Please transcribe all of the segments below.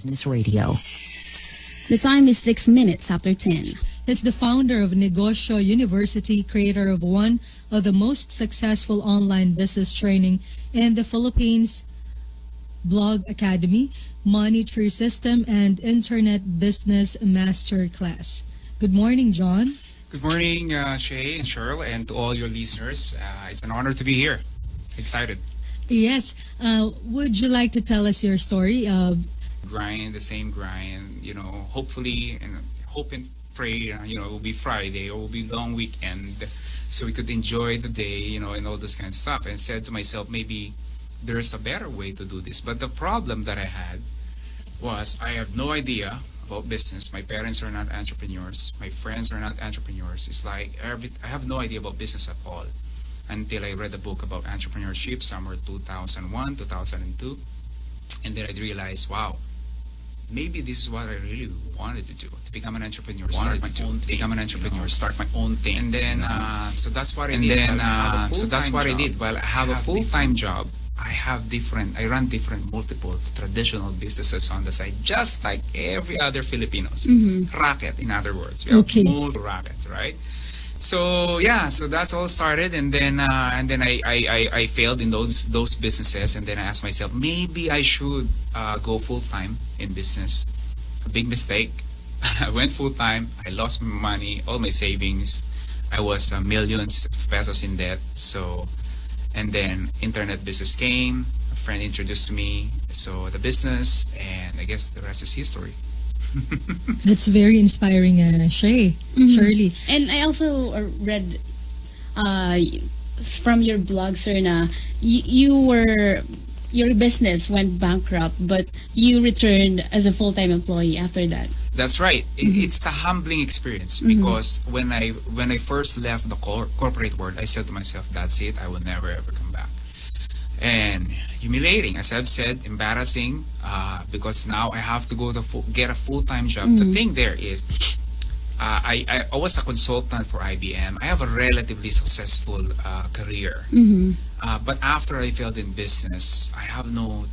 Business Radio. The time is 6 minutes after 10. It's the founder of Negosyo University, creator of one of the most successful online business training in the Philippines, Blog Academy, Money Tree System, and Internet Business Masterclass. Good morning, John. Good morning, Shay and Cheryl, and to all your listeners. It's an honor to be here. Excited. Yes. Would you like to tell us your story? Grind, the same grind, hopefully, and hope and pray, it will be Friday or it will be long weekend so we could enjoy the day, and all this kind of stuff. And said to myself, maybe there's a better way to do this. But the problem that I had was I have no idea about business. My parents are not entrepreneurs. My friends are not entrepreneurs. It's like I have no idea about business at all until I read a book about entrepreneurship somewhere 2001, 2002. And then I realized, wow, maybe this is what I really wanted to do, to become an entrepreneur, start my own thing. And then, so that's what I did. Well, I have a full-time job. I run different multiple traditional businesses on the side, just like every other Filipinos. Racket, in other words. We have multiple rackets, right? So that's all started, and then I failed in those businesses, and then I asked myself, maybe I should go full time in business. A big mistake. I went full time. I lost my money, all my savings. I was millions of pesos in debt. So, and then internet business came. A friend introduced me the business, and I guess the rest is history. That's very inspiring, Shay. Shirley. And I also read from your blog, sir, na your business went bankrupt, but you returned as a full-time employee after that. That's right. It's a humbling experience because when I first left the corporate world, I said to myself, that's it, I will never ever come back. And humiliating, as I've said, embarrassing, because now I have to go to get a full-time job. The thing there is, I was a consultant for IBM. I have a relatively successful career. But after I failed in business, I have no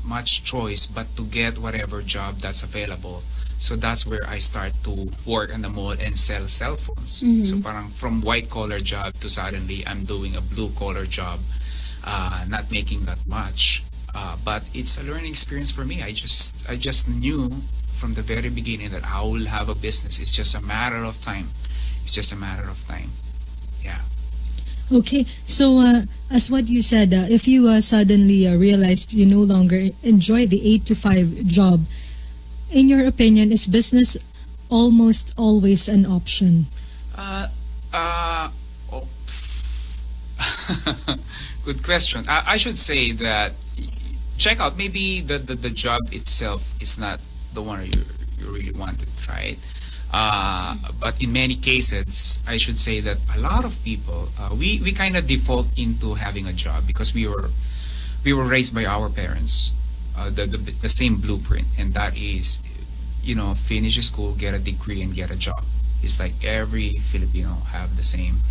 much choice but to get whatever job that's available. So that's where I start to work in the mall and sell cell phones. So parang from white-collar job to suddenly I'm doing a blue-collar job. Not making that much, but it's a learning experience for me. I just knew from the very beginning that I will have a business. It's just a matter of time. Yeah. Okay, so as what you said, if you suddenly realized you no longer enjoy the 8 to 5 job, in your opinion, is business almost always an option? Good question. I should say that check out maybe the job itself is not the one you really wanted, right? But in many cases, I should say that a lot of people we kind of default into having a job because we were raised by our parents, the same blueprint, and that is, finish school, get a degree, and get a job. It's like every Filipino have the same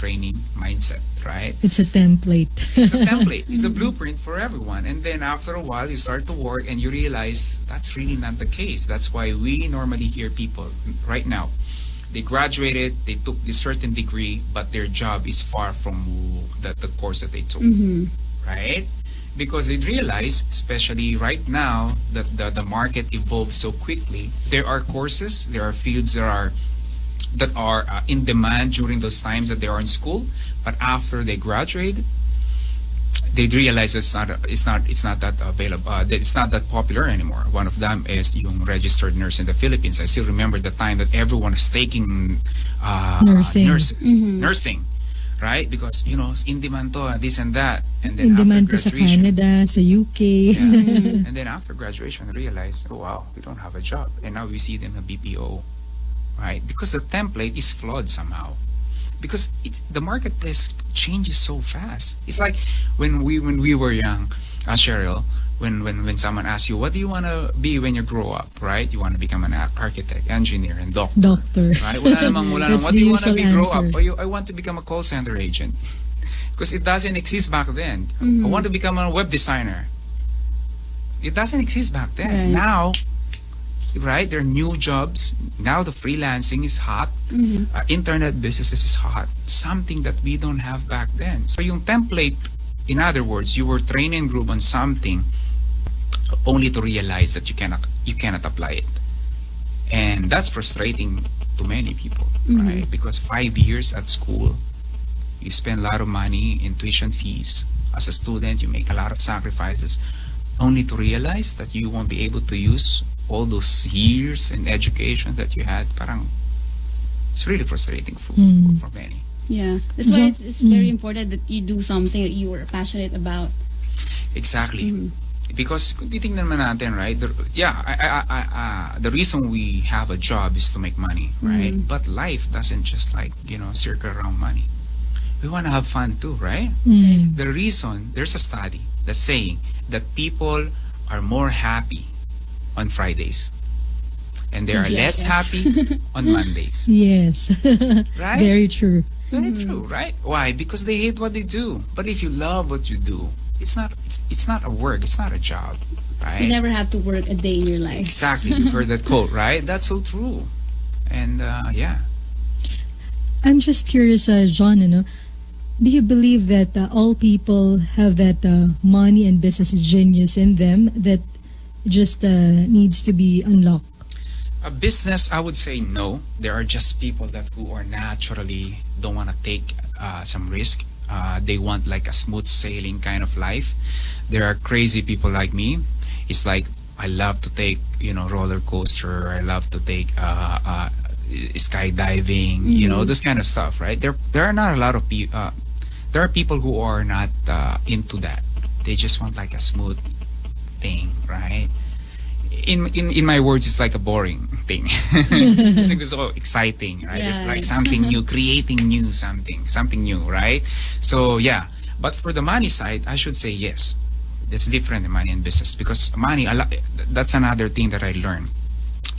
training mindset, right? It's a template. It's a blueprint for everyone. And then after a while, you start to work and you realize that's really not the case. That's why we normally hear people right now. They graduated, they took this certain degree, but their job is far from the course that they took, right? Because they realize, especially right now, that the market evolves so quickly. There are courses, there are fields that are in demand during those times that they are in school, but after they graduate, they realize it's not that available. It's not that popular anymore. One of them is yung registered nurse in the Philippines. I still remember the time that everyone is taking nursing, right? Because in demand to this and that, and then in after demand to sa Canada, sa UK. And then after graduation, I realized, oh wow, we don't have a job, and now we see them a BPO. Right? Because the template is flawed somehow. Because the marketplace changes so fast. It's like when we were young, Cheryl, when someone asks you, what do you want to be when you grow up, right? You want to become an architect, engineer, and doctor. Right? Wala namang. What do you want to be grow up? I want to become a call center agent. Because it doesn't exist back then. I want to become a web designer. It doesn't exist back then. Right. Now, right, there are new jobs. Now the freelancing is hot. Internet businesses is hot. Something that we don't have back then. So yung template, in other words, you were trained and grew on something only to realize that you cannot apply it. And that's frustrating to many people, right? Because 5 years at school, you spend a lot of money in tuition fees. As a student, you make a lot of sacrifices only to realize that you won't be able to use all those years in education that you had. Parang, it's really frustrating for many. Yeah. That's why it's very important that you do something that you are passionate about. Exactly. Because kung titingnan naman natin, right? The reason we have a job is to make money, right? But life doesn't just circle around money. We want to have fun too, right? The reason, there's a study that's saying that people are more happy on Fridays and they are less happy on Mondays. Yes. Right? Very true. Very true, right? Why? Because they hate what they do. But if you love what you do, it's not a work, it's not a job, right? You never have to work a day in your life. Exactly. You've heard that quote, right? That's so true. And yeah. I'm just curious, John, do you believe that all people have that money and business genius in them that just needs to be unlocked? A business, I would say no. There are just people who are naturally don't want to take some risk. They want like a smooth sailing kind of life. There are crazy people like me. It's like I love to take roller coaster. I love to take skydiving. This kind of stuff, right? There are not a lot of people. There are people who are not into that. They just want like a smooth thing, right? In my words, it's like a boring thing. It's so exciting, right? It's like something new, creating something new, right? So yeah, but for the money side, I should say yes. It's different in money and business because money, that's another thing that I learned.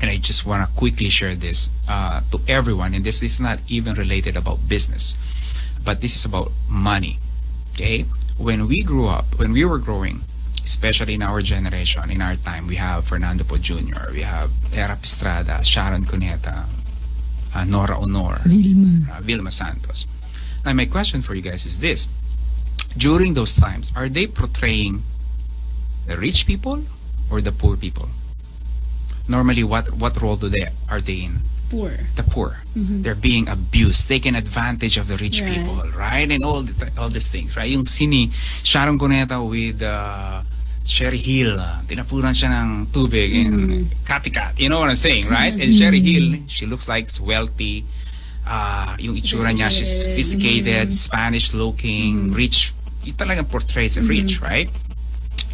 And I just want to quickly share this to everyone. And this is not even related about business, but this is about money, okay? When we were growing, especially in our generation, in our time, we have Fernando Po Jr., we have Era Estrada, Sharon Cuneta, Nora Honor, Vilma Santos. Now, my question for you guys is this. During those times, are they portraying the rich people or the poor people? Normally, what role are they in? Poor. The poor. They're being abused, taking advantage of the rich people, right? And all these things, right? Yung sini Sharon Cuneta with Sherry Hill, tinapunan siya ng tubig in Caticat. You know what I'm saying, right? And Sherry Hill, she looks like wealthy. Yung itsura niya, she's sophisticated, Spanish-looking, rich. It talagang portrays a rich, right?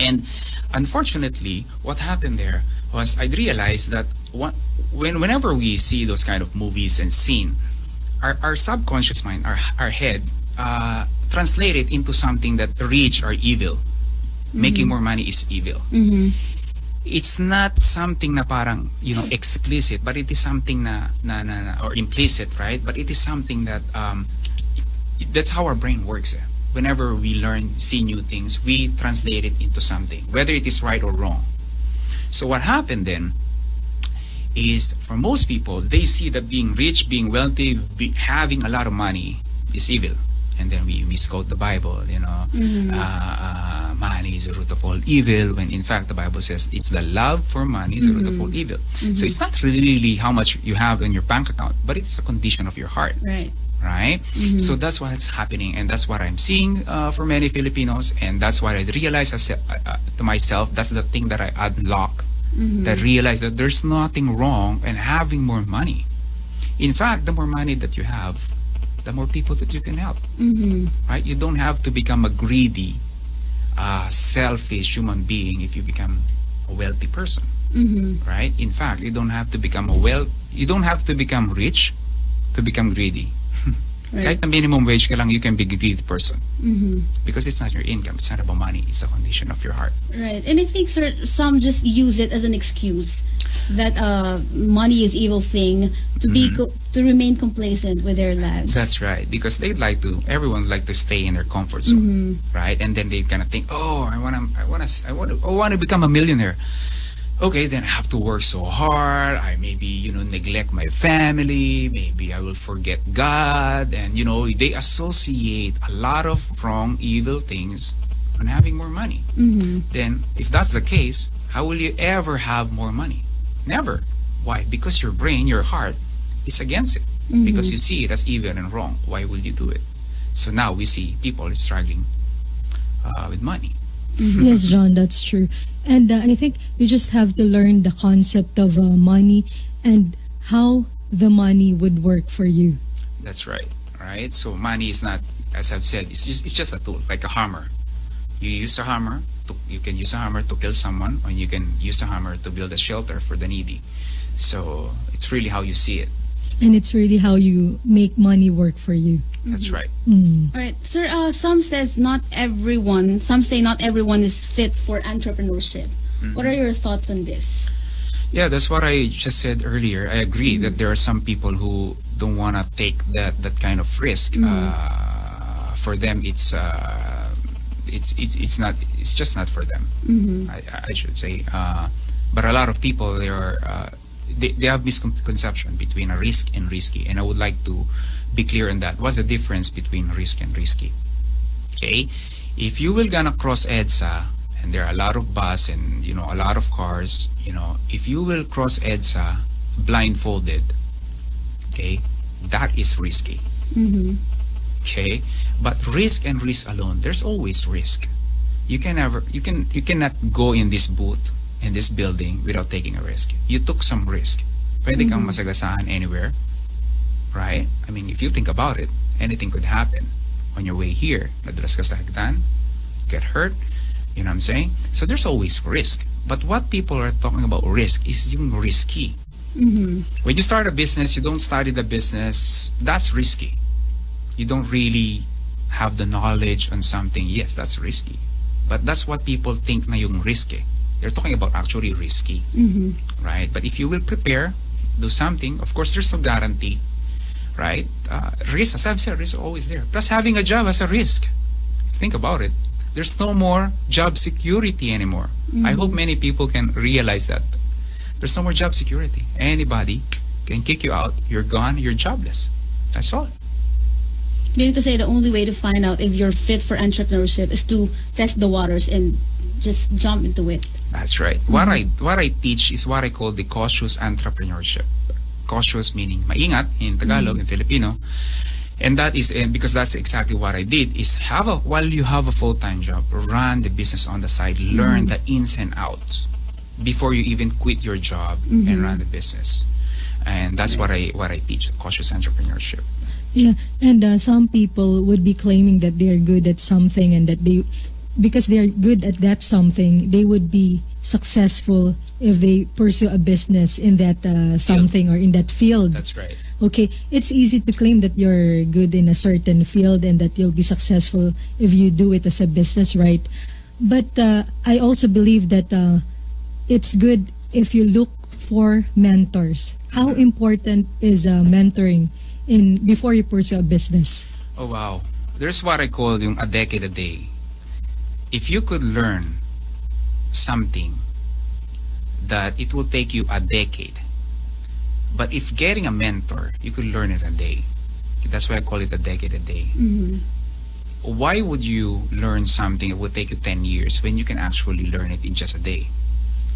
And unfortunately, what happened there was I realized that whenever we see those kind of movies and scene, our subconscious mind, our head, translate it into something that the rich are evil. Making more money is evil. It's not something na parang explicit, but it is something na or implicit, right? But it is something that that's how our brain works. Whenever we see new things, we translate it into something, whether it is right or wrong. So what happened then is, for most people, they see that being rich, being wealthy, having a lot of money is evil. And then we misquote the Bible, money is the root of all evil, when in fact the Bible says it's the love for money is the root of all evil. So it's not really how much you have in your bank account, but it's a condition of your heart. Right? So that's what's happening, and that's what I'm seeing for many Filipinos, and that's what I realized to myself. That's the thing that I unlocked, that realized that there's nothing wrong in having more money. In fact, the more money that you have, the more people that you can help. Right? You don't have to become a greedy, selfish human being if you become a wealthy person. Right? In fact, you don't have to become rich to become greedy. Kahit na minimum wage ka lang, you can be a greedy person. Because it's not your income, it's not about money, it's the condition of your heart. Right. And I think, sir, some just use it as an excuse that money is evil thing to be to remain complacent with their lives. That's right, because everyone would like to stay in their comfort zone, right? And then they kind of think, oh, I want to become a millionaire. Okay, then I have to work so hard. I maybe, neglect my family. Maybe I will forget God. And, they associate a lot of wrong, evil things on having more money. Then, if that's the case, how will you ever have more money? Never. Why? Because your brain, your heart, is against it. Because you see it as evil and wrong. Why will you do it? So now we see people struggling with money. Yes, John, that's true. And I think you just have to learn the concept of money and how the money would work for you. That's right. Right? So money is not, as I've said, it's just a tool, like a hammer. You use a hammer, you can use a hammer to kill someone, or you can use a hammer to build a shelter for the needy. So it's really how you see it. And it's really how you make money work for you. That's right. Mm. All right, sir. Some say not everyone is fit for entrepreneurship. What are your thoughts on this? Yeah, that's what I just said earlier. I agree that there are some people who don't want to take that kind of risk. For them, it's just not for them. I should say. But a lot of people, they have misconception between a risk and risky, and I would like to be clear on that. What's the difference between risk and risky? Okay, if you will gonna cross EDSA and there are a lot of bus and a lot of cars, if you will cross EDSA blindfolded, okay, that is risky. Okay, but risk and risk alone, there's always risk. You cannot go in this booth, in this building, without taking a risk. You took some risk. Pwede kang masagasaan anywhere, right? I mean, if you think about it, anything could happen. On your way here, nadulas ka sa hagdan, get hurt, you know what I'm saying? So there's always risk. But what people are talking about risk is yung risky. When you start a business, you don't study the business, that's risky. You don't really have the knowledge on something, yes, that's risky. But that's what people think na yung risky. They're talking about actually risky, right? But if you will prepare, do something, of course, there's no guarantee, right? Risk, as I've said, risk is always there. Plus, having a job as a risk. Think about it. There's no more job security anymore. I hope many people can realize that. There's no more job security. Anybody can kick you out. You're gone. You're jobless. That's all. Meaning to say, the only way to find out if you're fit for entrepreneurship is to test the waters and just jump into it. That's right. What I teach is what I call the cautious entrepreneurship. Cautious meaning maingat in Tagalog, in Filipino. And that is because that's exactly what I did, is while you have a full-time job, run the business on the side, learn the ins and outs before you even quit your job and run the business. And that's what I teach, cautious entrepreneurship. Yeah, and some people would be claiming that they're good at something and that because they're good at that something, they would be successful if they pursue a business in that something or in that field. That's right. Okay, it's easy to claim that you're good in a certain field and that you'll be successful if you do it as a business, right? But I also believe that it's good if you look for mentors. How important is mentoring before you pursue a business? Oh wow. There's what I call yung a decade a day. If you could learn something that it will take you a decade, but if getting a mentor, you could learn it a day. That's why I call it a decade a day. Why would you learn something that would take you 10 years when you can actually learn it in just a day?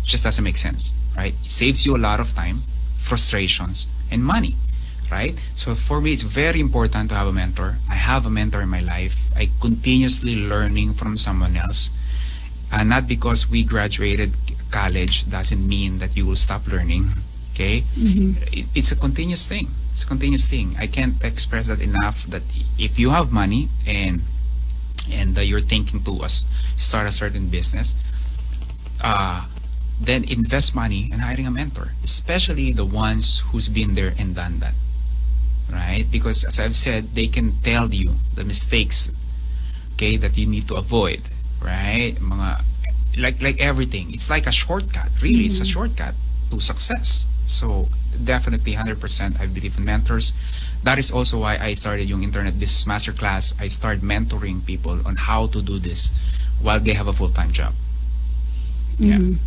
It just doesn't make sense, right? It saves you a lot of time, frustrations, and money, right? So for me, it's very important to have a mentor. I have a mentor in my life. I continuously learning from someone else. Not because we graduated college doesn't mean that you will stop learning. Okay, it's a continuous thing. It's a continuous thing. I can't express that enough. That if you have money and you're thinking to start a certain business, then invest money in hiring a mentor, especially the ones who's been there and done that, right? Because as I've said, they can tell you the mistakes, okay, that you need to avoid, right? Like everything, it's like a shortcut. Really, it's a shortcut. to success. So definitely 100% I believe in mentors. That is also why I started yung Internet Business Masterclass. I started mentoring people on how to do this while they have a full-time job. Yeah. Mhm.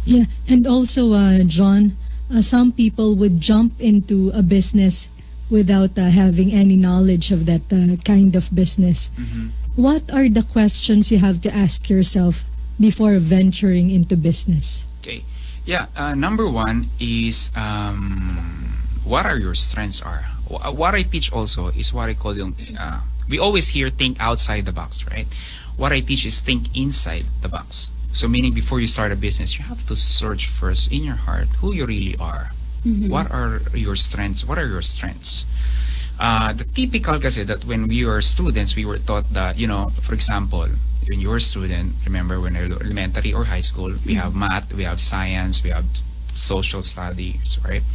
Yeah, and also, John, some people would jump into a business without having any knowledge of that kind of business. Mhm. What are the questions you have to ask yourself before venturing into business? Okay. Yeah. Number one is what are your strengths are. What I teach also is what I call yung, we always hear think outside the box, right? What I teach is think inside the box. So meaning before you start a business, you have to search first in your heart who you really are. What are your strengths? What are your strengths? The typical kasi that when we were students, we were taught that, for example, when you're a student, remember when elementary or high school, we have math, we have science, we have social studies, right?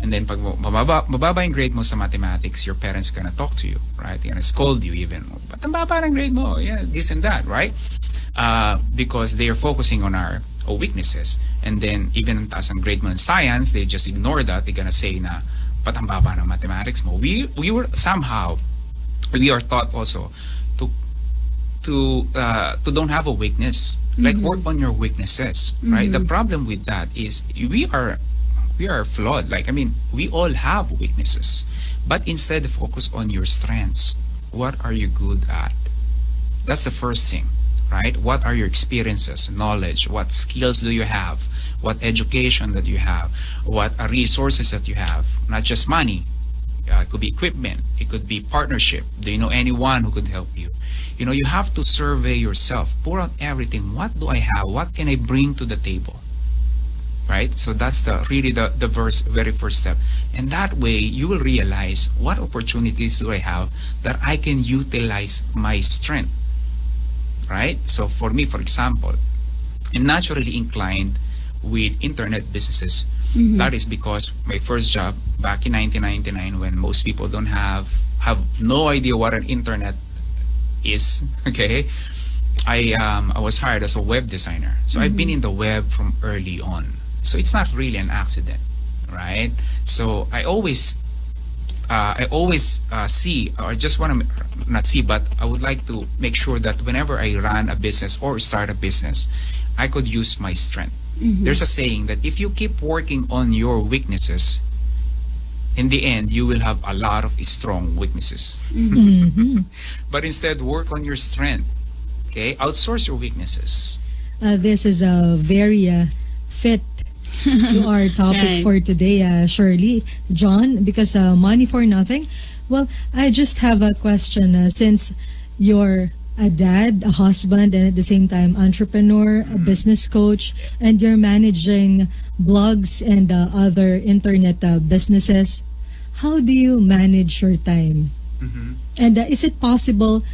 And then pag mababa yung grade mo sa mathematics, your parents are gonna talk to you, right? They're gonna scold you even. Ba't ang baba ng grade mo? Yeah, this and that, right? Because they are focusing on our weaknesses. And then even ang taas ang grade mo in science, they just ignore that. They're gonna say na, ba't ang baba ng mathematics mo? We were somehow, we are taught also to don't have a weakness. Like work on your weaknesses, right? The problem with that is we are flawed. Like, I mean, we all have weaknesses, but instead focus on your strengths. What are you good at? That's the first thing, right? What are your experiences, knowledge? What skills do you have? What education that you have? What resources that you have? Not just money. It could be equipment. It could be partnership. Do you know anyone who could help you? You have to survey yourself. Pour out everything. What do I have? What can I bring to the table? Right? So that's really the very first step. And that way, you will realize what opportunities do I have that I can utilize my strength. Right? So for me, for example, I'm naturally inclined with internet businesses. That is because my first job back in 1999, when most people don't have no idea what an internet is, okay, I was hired as a web designer. So I've been in the web from early on. So it's not really an accident, right? So I always see, or just want to not see, but I would like to make sure that whenever I run a business or start a business, I could use my strength. There's a saying that if you keep working on your weaknesses, in the end, you will have a lot of strong weaknesses. But instead, work on your strength. Okay? Outsource your weaknesses. This is a very fit to our topic Right. for today, Shirley. John, because money for nothing. Well, I just have a question. Since you're a dad, a husband, and at the same time entrepreneur, a business coach, and you're managing blogs and other internet businesses, how do you manage your time? And is it possible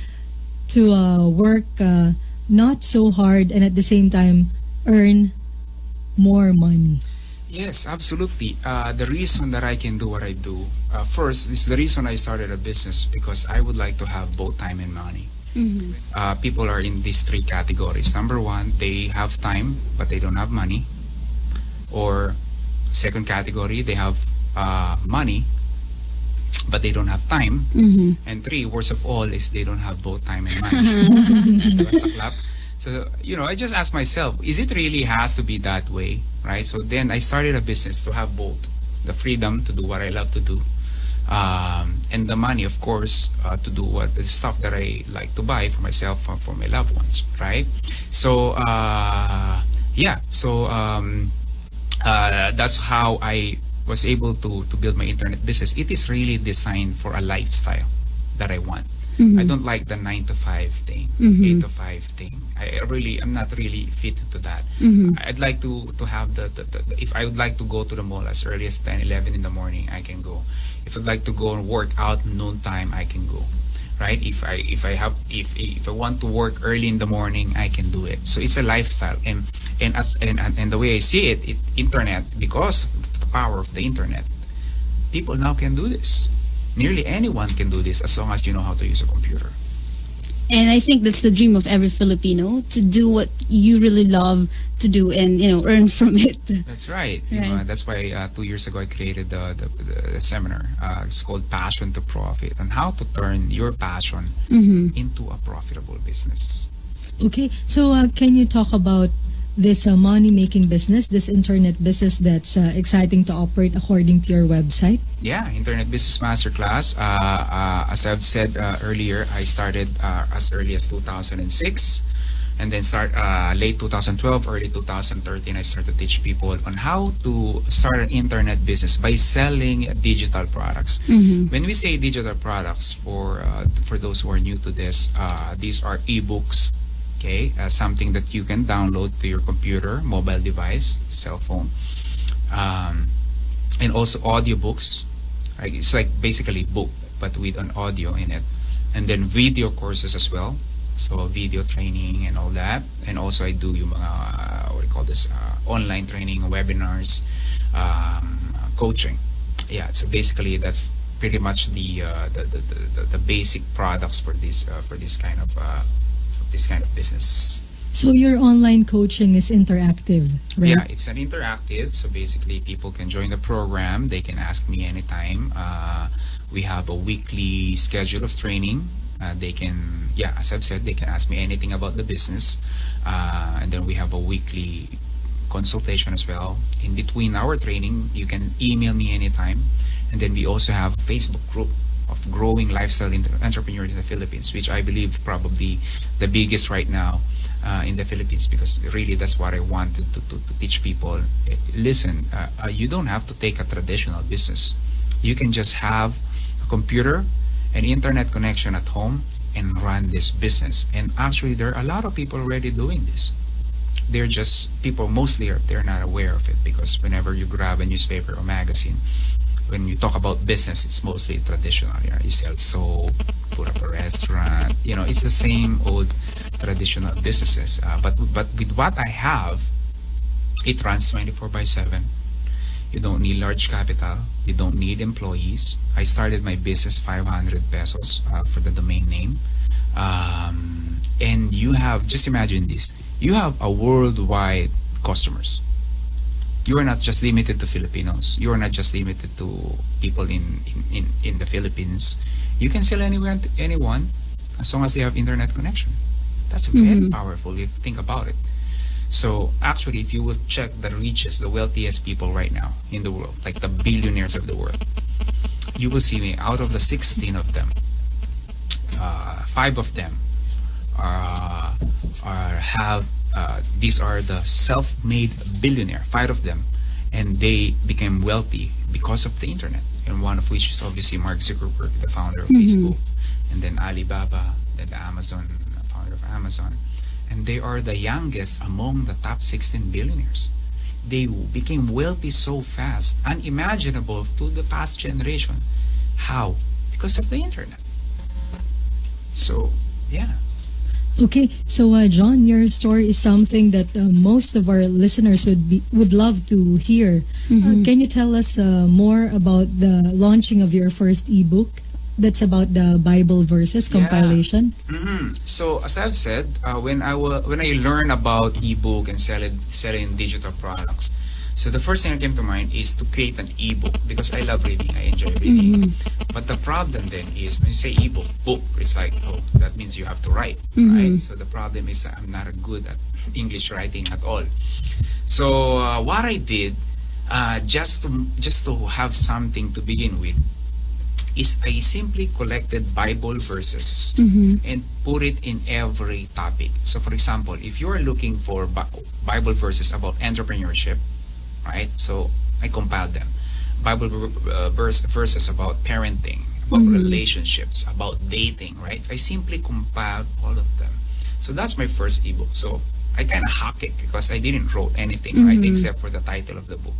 to work not so hard and at the same time earn more money? Yes, absolutely. The reason that I can do what I do, first, this is the reason I started a business, because I would like to have both time and money. People are in these three categories. Number one, they have time, but they don't have money. Or second category, they have money, but they don't have time. And three, worst of all, is they don't have both time and money. That's a clap. So, I just asked myself, is it really has to be that way, right? So then I started a business to have both the freedom to do what I love to do, and the money, of course, to do the stuff that I like to buy for myself, for my loved ones, right? So, that's how I was able to build my internet business. It is really designed for a lifestyle that I want. I don't like the 9 to 5 thing, 8 to 5 thing. I'm not really fit into that. I'd like to have the if I would like to go to the mall as early as 10, 11 in the morning, I can go. If I'd like to go and work out noon time, I can go. Right? If I want to work early in the morning, I can do it. So it's a lifestyle, and the way I see it, internet, because of the power of the internet, people now can do this. Nearly anyone can do this as long as you know how to use a computer. And I think that's the dream of every Filipino, to do what you really love to do and, earn from it. That's right. You Right. know, that's why 2 years ago I created the seminar. It's called Passion to Profit, on how to turn your passion Mm-hmm. into a profitable business. Okay, so can you talk about this money-making business, this internet business that's exciting to operate according to your website? Yeah, Internet Business Masterclass. As I've said earlier, I started as early as 2006, and then start late 2012, early 2013. I started to teach people on how to start an internet business by selling digital products. Mm-hmm. When we say digital products, for those who are new to this, these are ebooks. Okay, something that you can download to your computer, mobile device, cell phone, and also audiobooks. Right? It's like basically book, but with an audio in it, and then video courses as well. So video training and all that, and also I do yung mga what do you call this, online training, webinars, coaching. Yeah, so basically that's pretty much the basic products for this kind of business. So your online coaching is interactive, right? Yeah, it's an interactive. So basically, people can join the program. They can ask me anytime. We have a weekly schedule of training. They can, yeah, as I've said, they can ask me anything about the business. And then we have a weekly consultation as well. In between our training, you can email me anytime. And then we also have a Facebook group of growing lifestyle entrepreneurs in the Philippines, which I believe probably the biggest right now in the Philippines, because really that's what I wanted to teach people. Listen, you don't have to take a traditional business. You can just have a computer, an internet connection at home, and run this business. And actually, there are a lot of people already doing this. They're just, people mostly they're not aware of it, because whenever you grab a newspaper or magazine, when you talk about business, it's mostly traditional. You know, you sell soap, put up a restaurant. You know, it's the same old traditional businesses. But with what I have, it runs 24/7. You don't need large capital. You don't need employees. I started my business 500 pesos for the domain name. And you have, just imagine this, you have a worldwide customers. You are not just limited to Filipinos. You are not just limited to people in the Philippines. You can sell anywhere to anyone as long as they have internet connection. That's very powerful if you think about it. So actually, if you will check the richest, the wealthiest people right now in the world, like the billionaires of the world, you will see me, out of the 16 of them, 5 of them these are the self-made billionaire, 5 of them, and they became wealthy because of the internet. And one of which is obviously Mark Zuckerberg, the founder of Facebook, and then Alibaba, then the founder of Amazon. And they are the youngest among the top 16 billionaires. They became wealthy so fast, unimaginable to the past generation. How? Because of the internet. So, yeah. Okay, so John, your story is something that most of our listeners would love to hear. Can you tell us more about the launching of your first ebook? That's about the Bible verses compilation. So as I've said, when I learned about ebook and selling digital products, so the first thing that came to mind is to create an ebook, because I love reading, I enjoy reading. But the problem then is when you say ebook, book, it's like, oh, that means you have to write, right? So the problem is I'm not good at English writing at all. So what I did, just to have something to begin with, is I simply collected Bible verses and put it in every topic. So for example, if you are looking for Bible verses about entrepreneurship, right? So I compiled them. Bible verses about parenting, about relationships, about dating, right? I simply compiled all of them. So that's my first ebook. So I kind of hack it because I didn't wrote anything, right? Except for the title of the book.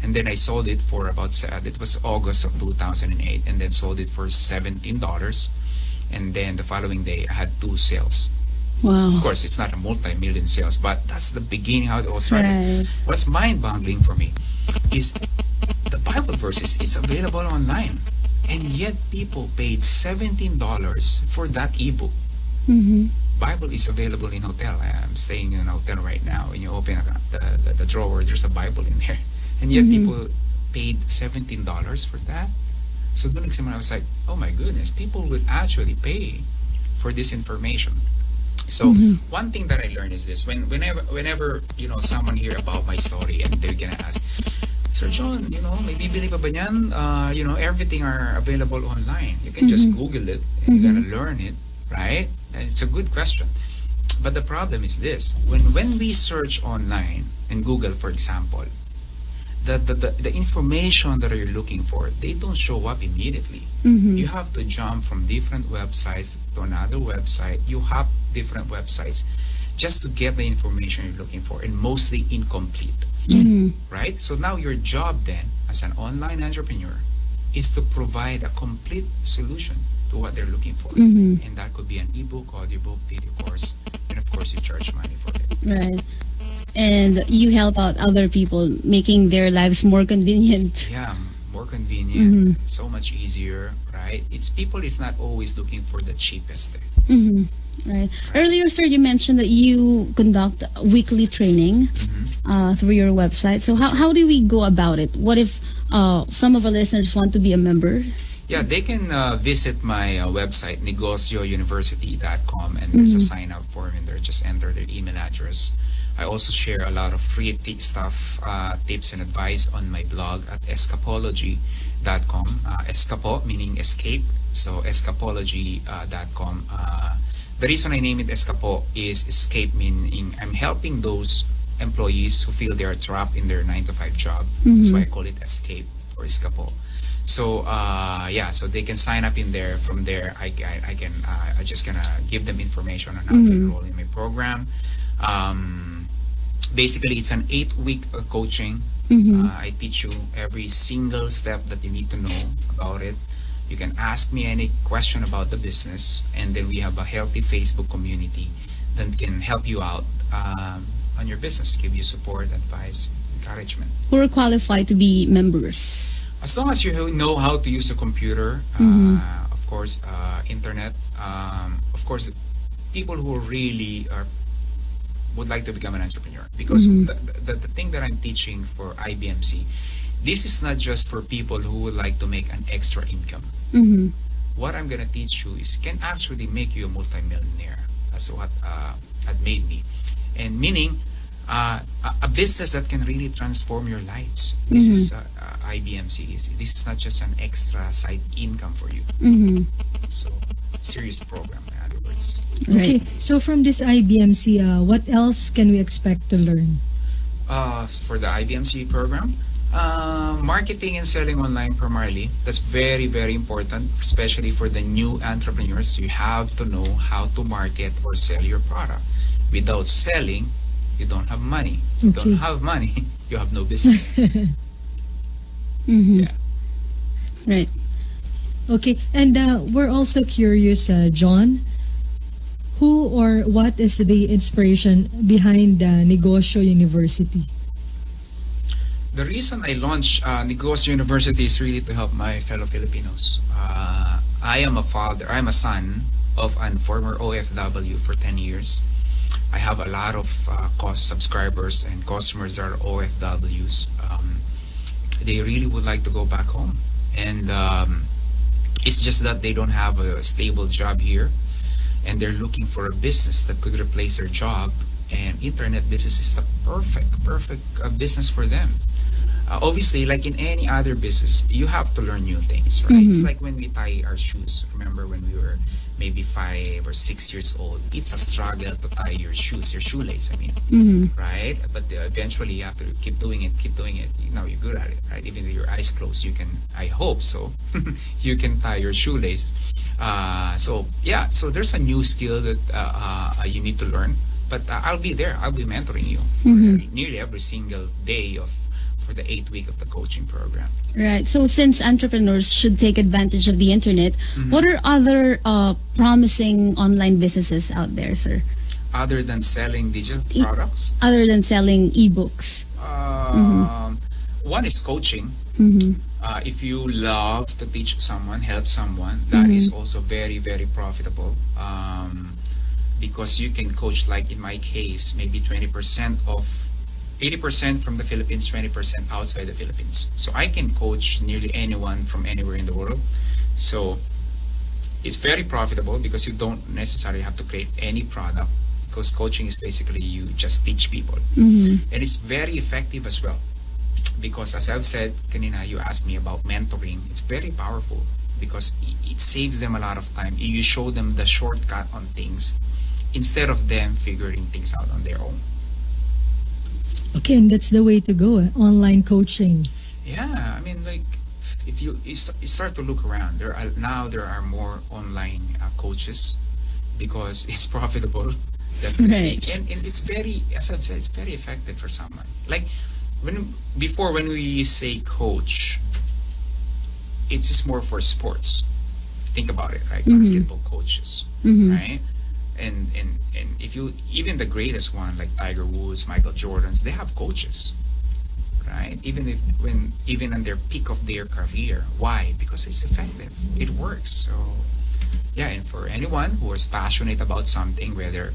And then I sold it for about, it was August of 2008, and then sold it for $17. And then the following day, I had 2 sales. Wow. Of course, it's not a multi-million sales, but that's the beginning how it all started. Right. What's mind-boggling for me is the Bible verses is available online, and yet people paid $17 for that ebook. Bible is available in hotel. I'm staying in a hotel right now. When you open the drawer, there's a Bible in there. And yet people paid $17 for that. So doon nagsimula, I was like, oh my goodness, people would actually pay for this information. So one thing that I learned is this: whenever someone hear about my story and they're gonna ask, Sir John, may bibili pa ba niyan? Everything are available online. You can just Google it and you're gonna learn it, right? And it's a good question. But the problem is this: when we search online and Google, for example, the information that you're looking for, they don't show up immediately. You have to jump from different websites to another website. You have different websites just to get the information you're looking for, and mostly incomplete. Right? So now your job then, as an online entrepreneur, is to provide a complete solution to what they're looking for. And that could be an ebook, audiobook, video course, and of course you charge money for it. Right. And you help out other people, making their lives more convenient. Yeah, more convenient, so much easier, right? People is not always looking for the cheapest thing. Right. Earlier, sir, you mentioned that you conduct weekly training through your website. So how do we go about it? What if some of our listeners want to be a member? Yeah, they can visit my website, negociouniversity.com, and there's a sign up form in there. Just enter their email address. I also share a lot of free stuff, tips and advice on my blog at escapology.com. Escapo meaning escape, so escapology.com. The reason I name it Escapo is escape meaning I'm helping those employees who feel they are trapped in their 9-to-5 job. That's why I call it escape or Escapo. So so they can sign up in there. From there, I just gonna give them information on how to enroll in my program. Basically, it's an 8-week coaching. I teach you every single step that you need to know about it. You can ask me any question about the business, and then we have a healthy Facebook community that can help you out on your business, give you support, advice, encouragement. Who are qualified to be members? As long as you know how to use a computer, of course, internet, of course, people who really would like to become an entrepreneur. Because the thing that I'm teaching for IBMC, this is not just for people who would like to make an extra income. What I'm going to teach you can actually make you a multimillionaire. That's what had made me. And meaning, a business that can really transform your lives. This is IBMC. This is not just an extra side income for you. So, serious program, in other words. Okay, so from this IBMC, what else can we expect to learn? For the IBMC program, marketing and selling online primarily. That's very, very important, especially for the new entrepreneurs. You have to know how to market or sell your product. Without selling, you don't have money. You don't have money, you have no business. Yeah. Right. Okay, and we're also curious, John, who or what is the inspiration behind Negosyo University? The reason I launched Negosyo University is really to help my fellow Filipinos. I am a son of a former OFW for 10 years. I have a lot of subscribers and customers that are OFWs. They really would like to go back home. And it's just that they don't have a stable job here. And they're looking for a business that could replace their job. And internet business is the perfect business for them. Obviously, like in any other business, you have to learn new things, right? It's like when we tie our shoes. Remember when we were maybe 5 or 6 years old? It's a struggle to tie your shoelace, right? But eventually you have to keep doing it. Now you're good at it, right? Even with your eyes closed, you can, I hope so, you can tie your shoelace. So there's a new skill that you need to learn. But I'll be there. I'll be mentoring you for nearly every single day for the 8 week of the coaching program. Right. So since entrepreneurs should take advantage of the internet, what are other promising online businesses out there, sir? Other than selling digital products? Other than selling ebooks? One is coaching. If you love to teach someone, help someone, that is also very, very profitable. because you can coach, like in my case, maybe 20% of 80% from the Philippines, 20% outside the Philippines. So I can coach nearly anyone from anywhere in the world. So it's very profitable because you don't necessarily have to create any product, because coaching is basically you just teach people. Mhm. And it's very effective as well, because as I've said, kanina you asked me about mentoring. It's very powerful because it saves them a lot of time. You show them the shortcut on things instead of them figuring things out on their own. Okay, and that's the way to go, online coaching. Yeah, I mean, like, if you start to look around, there are more online coaches because it's profitable, definitely, Right. and it's very, as I've said, it's very effective for someone. Like when we say coach, it's just more for sports. Think about it, right? Mhm. Basketball coaches, Mhm. right? And if you, even the greatest one like Tiger Woods, Michael Jordans, they have coaches, right? Even on their peak of their career. Why? Because it's effective. It works. So yeah, and for anyone who is passionate about something, whether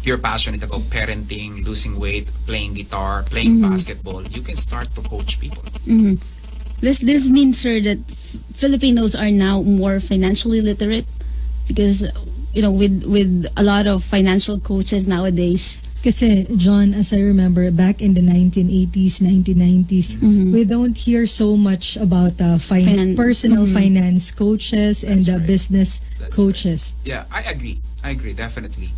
you're passionate about parenting, losing weight, playing guitar, playing basketball, you can start to coach people. Mhm. This means, sir, that Filipinos are now more financially literate because with a lot of financial coaches nowadays. Kasi, John, as I remember, back in the 1980s, 1990s, we don't hear so much about personal finance coaches and That's right. business That's coaches. Yeah, I agree, definitely.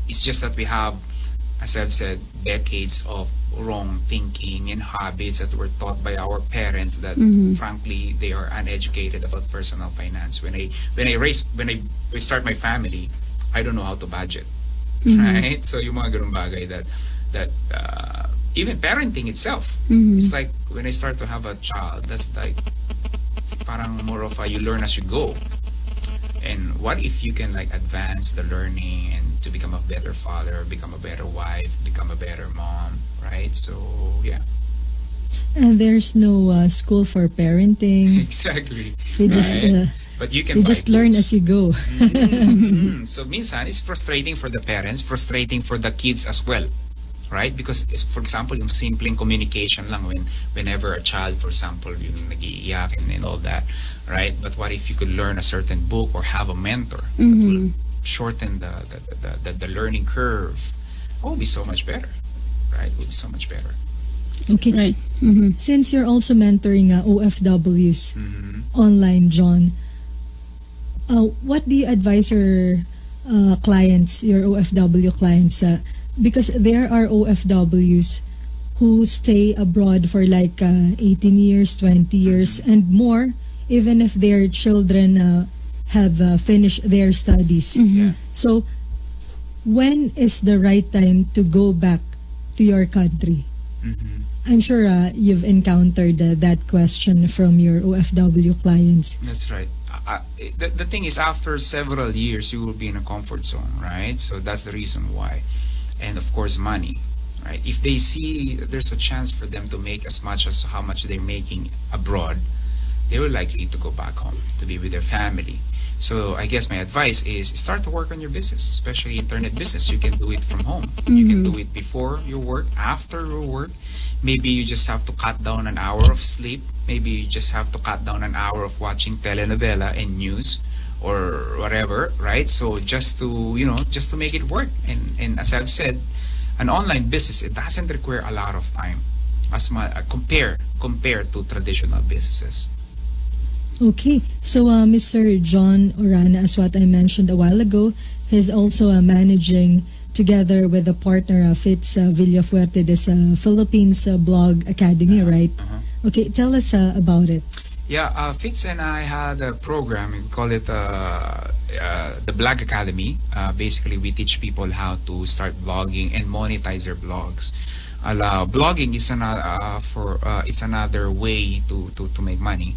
It's just that we have, as I've said, decades of wrong thinking and habits that were taught by our parents that frankly they are uneducated about personal finance. When I start my family, I don't know how to budget. Right? So yung mga ganung bagay that even parenting itself, it's like when I start to have a child, that's like parang more of a you learn as you go. And what if you can like advance the learning and to become a better father, become a better wife, become a better mom, right? So yeah. And there's no school for parenting. Exactly. You just Right? But you can you buy just learn books. as you go. So minsan it's frustrating for the parents, frustrating for the kids as well, right? Because for example, yung simpleng communication lang whenever a child, for example, yung nag-iiyak and all that, right? But what if you could learn a certain book or have a mentor that will shorten the learning curve? Oh, it would be so much better, right? It would be so much better. Okay. Right. Mhm. Since you're also mentoring OFWs online, John, what do you advise your clients, your OFW clients? Because there are OFWs who stay abroad for like 18 years, 20 years, and more, even if their children have finished their studies. Yeah. So, when is the right time to go back to your country? I'm sure you've encountered that question from your OFW clients. That's right. The thing is, after several years, you will be in a comfort zone, right? So that's the reason why. And of course, money, right? If they see there's a chance for them to make as much as how much they're making abroad, they will likely to go back home to be with their family. So I guess my advice is start to work on your business, especially internet business. You can do it from home. You can do it before your work, after your work. Maybe you just have to cut down an hour of sleep. Maybe you just have to cut down an hour of watching telenovela and news or whatever, right? So just to, just to make it work. And as I've said, an online business, it doesn't require a lot of time as compared to traditional businesses. Okay, so Mr. Jon Orana, as what I mentioned a while ago, he's also managing together with a partner, Fitz Villafuerte, this Philippines Blog Academy, right? Okay, tell us about it. Yeah, Fitz and I had a program. We call it the Blog Academy. Basically, we teach people how to start blogging and monetize their blogs. Blogging is it's another way to make money.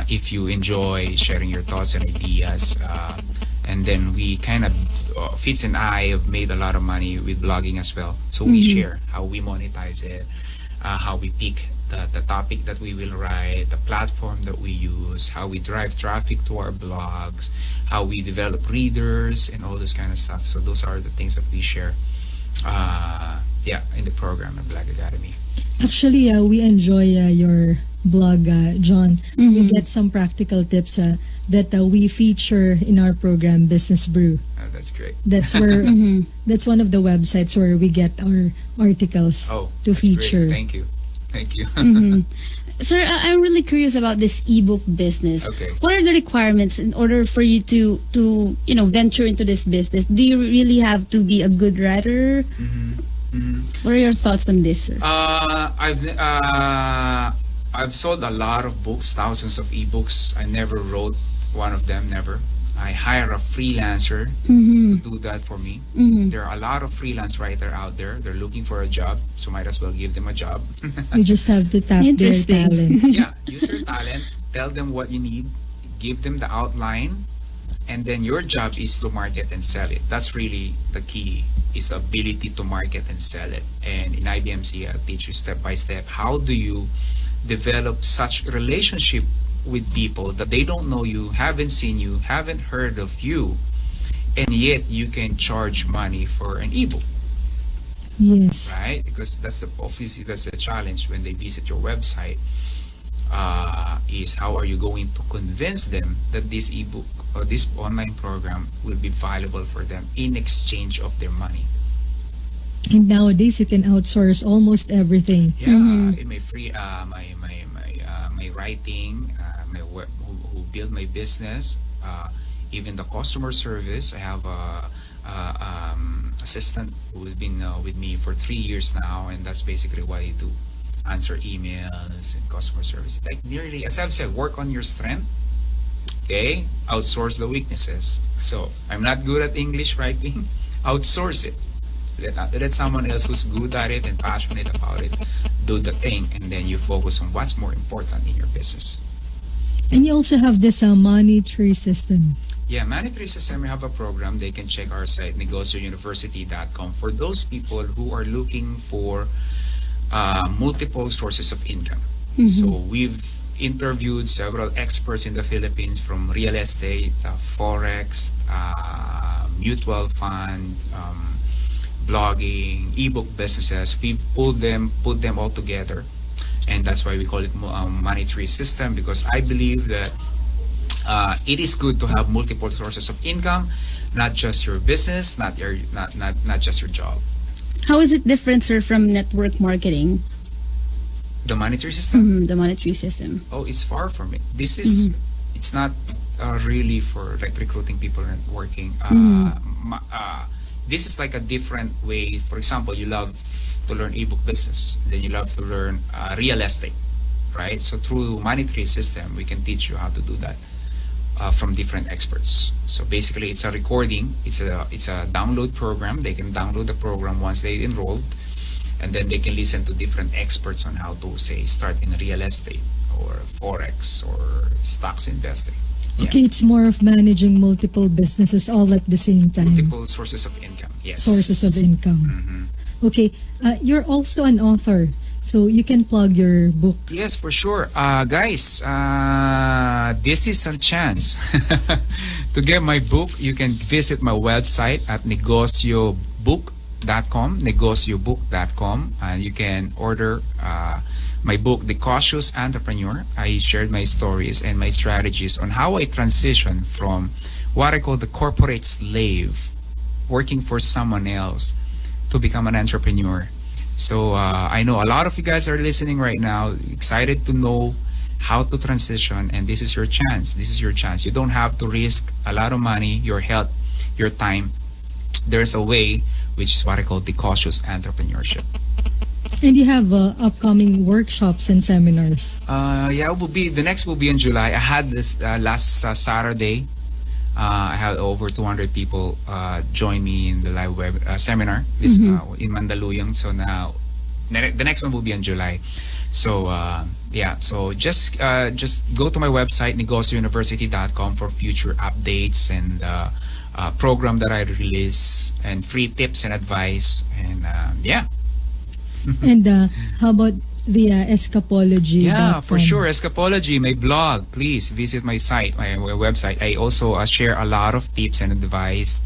If you enjoy sharing your thoughts and ideas, and then we kind of Fitz and I have made a lot of money with blogging as well. So we share how we monetize it, how we pick the topic that we will write, the platform that we use, how we drive traffic to our blogs, how we develop readers, and all those kind of stuff. So those are the things that we share, in the program at Blog Academy. Actually, we enjoy your blog, John. We Mhm. get some practical tips that we feature in our program, Business Brew. That's great. That's where Mhm. that's one of the websites where we get our articles Oh, to that's feature. Great. Thank you. Thank you. Mhm. Sir, I'm really curious about this ebook business. Okay. What are the requirements in order for you to venture into this business? Do you really have to be a good writer? What are your thoughts on this, sir? I've sold a lot of books, thousands of ebooks. I never wrote one of them, never. I hire a freelancer Mm-hmm. to do that for me. Mm-hmm. There are a lot of freelance writers out there. They're looking for a job, so might as well give them a job. You just have to tap their Interesting. talent. Yeah, use their talent, tell them what you need, give them the outline, and then your job is to market and sell it. That's really the key, is the ability to market and sell it. And in IBMC, I'll teach you step by step, how do you develop such relationship with people that they don't know you, haven't seen you, haven't heard of you, and yet you can charge money for an ebook, Yes. right? Because obviously that's the challenge when they visit your website. Is how are you going to convince them that this ebook or this online program will be valuable for them in exchange of their money? And nowadays you can outsource almost everything. Yeah, in my free my writing, who build my business, even the customer service. I have a assistant who's been with me for 3 years now, and that's basically what I do: answer emails and customer service. Like, nearly, as I've said, work on your strength. Okay, outsource the weaknesses. So I'm not good at English writing. Outsource it. Let someone else who's good at it and passionate about it do the thing, and then you focus on what's more important in your business. And you also have this money tree system. Yeah, Monetary System, we have a program. They can check our site, negosyouniversity.com, for those people who are looking for multiple sources of income. So we've interviewed several experts in the Philippines, from real estate, forex, mutual fund, blogging, ebook businesses. We've pulled them, put them all together, and that's why we call it monetary system, because I believe that it is good to have multiple sources of income, not just your business, not just your job. How is it different, sir, from network marketing? The monetary system. The monetary system. Oh, it's far from it. This is, it's not really for like recruiting people and networking. This is like a different way. For example, you love to learn ebook business, then you love to learn real estate, right? So through monetary system, we can teach you how to do that from different experts. So basically, it's a recording. It's a download program. They can download the program once they enrolled, and then they can listen to different experts on how to, say, start in real estate or forex or stocks investing. Yeah. Okay, it's more of managing multiple businesses all at the same time. Multiple sources of income. Yes. Sources of income. Okay, you're also an author, so you can plug your book. Yes, for sure. Guys, this is a chance to get my book. You can visit my website at negosyobook.com, and you can order my book, The Cautious Entrepreneur. I shared my stories and my strategies on how I transitioned from what I call the corporate slave, working for someone else, to become an entrepreneur. So I know a lot of you guys are listening right now, excited to know how to transition, and this is your chance. This is your chance. You don't have to risk a lot of money, your health, your time. There's a way, which is what I call the cautious entrepreneurship. And you have upcoming workshops and seminars. Yeah, it will be, the next will be in July. I had this last Saturday. I had over 200 people join me in the live web seminar this in Mandaluyong. So now the next one will be in July. So yeah, so just go to my website, negosyouniversity.com, for future updates and program that I release and free tips and advice. And yeah. And how about the escapology. Yeah, for sure. Escapology, my blog. Please visit my site, my website. I also share a lot of tips and advice,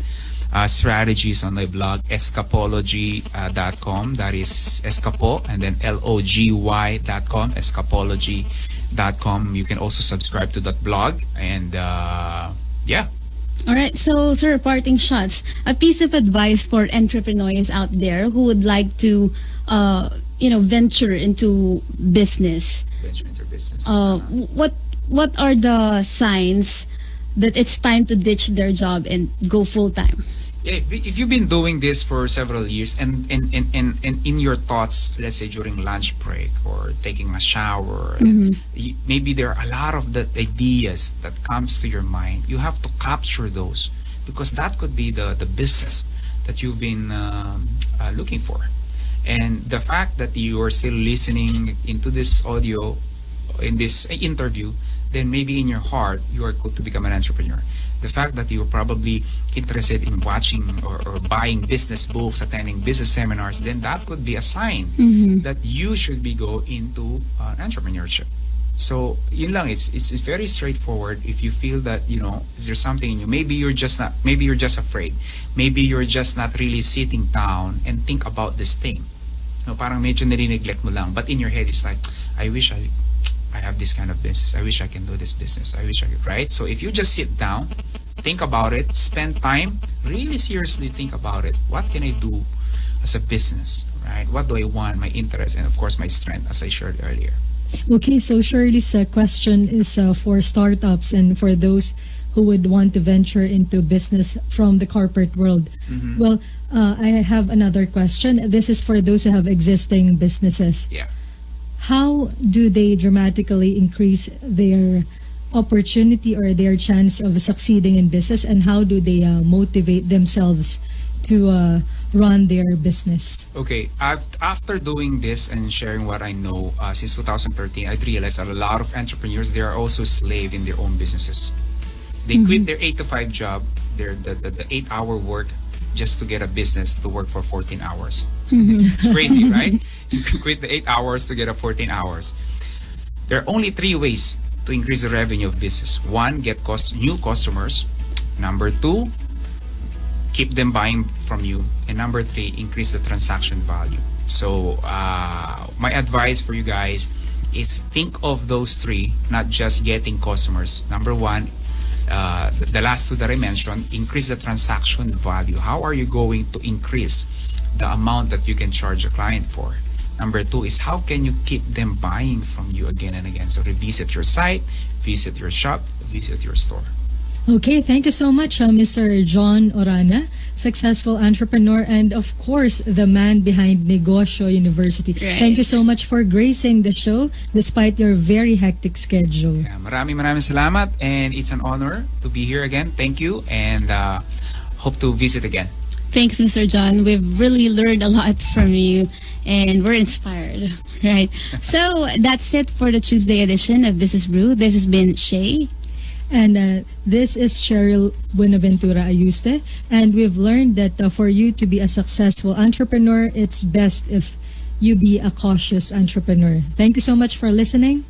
strategies on my blog, escapology.com. That is escapo and then logy.com, escapology.com. You can also subscribe to that blog. And yeah. All right. So, sir, parting shots. A piece of advice for entrepreneurs out there who would like to, venture into business. Venture into business. What are the signs that it's time to ditch their job and go full time? Yeah, if you've been doing this for several years and in your thoughts, let's say during lunch break or taking a shower, maybe there are a lot of the ideas that comes to your mind. You have to capture those because that could be the business that you've been looking for. And the fact that you are still listening into this audio, in this interview, then maybe in your heart, you are good to become an entrepreneur. The fact that you're probably interested in watching or buying business books, attending business seminars, then that could be a sign that you should be go into entrepreneurship. So, yun lang, it's very straightforward. If you feel that, is there something in you? Maybe you're just afraid. Maybe you're just not really sitting down and think about this thing. No, parang medyo nire-neglect mo lang. But in your head, it's like, I wish I have this kind of business. I wish I can do this business. I wish I could, right? So if you just sit down, think about it, spend time, really seriously think about it. What can I do as a business, right? What do I want, my interest, and of course my strength, as I shared earlier. Okay, so Shirley's question is for startups and for those who would want to venture into business from the corporate world. Well, I have another question. This is for those who have existing businesses. Yeah. How do they dramatically increase their opportunity or their chance of succeeding in business, and how do they motivate themselves to run their business? Okay, after doing this and sharing what I know since 2013, I realized that a lot of entrepreneurs, they are also slave in their own businesses. They quit their 8 to 5 job, the 8-hour work, just to get a business to work for 14 hours. It's crazy, right? You can quit the 8 hours to get a 14 hours. There are only 3 ways to increase the revenue of business. 1, get new customers. Number 2, keep them buying from you. And number 3, increase the transaction value. So my advice for you guys is think of those 3, not just getting customers. Number 1, the last 2 that I mentioned, increase the transaction value. How are you going to increase the amount that you can charge a client for? Number 2 is how can you keep them buying from you again and again? So revisit your site, visit your shop, visit your store. Okay, thank you so much, Mr. Jon Orana, successful entrepreneur and of course the man behind Negosyo University. Right. Thank you so much for gracing the show despite your very hectic schedule. Yeah, maraming salamat, and it's an honor to be here again. Thank you, and hope to visit again. Thanks, Mr. John. We've really learned a lot from you and we're inspired, right? So that's it for the Tuesday edition of Business Brew. This has been Shay. And this is Cheryl Buenaventura Ayuste. And we've learned that for you to be a successful entrepreneur, it's best if you be a cautious entrepreneur. Thank you so much for listening.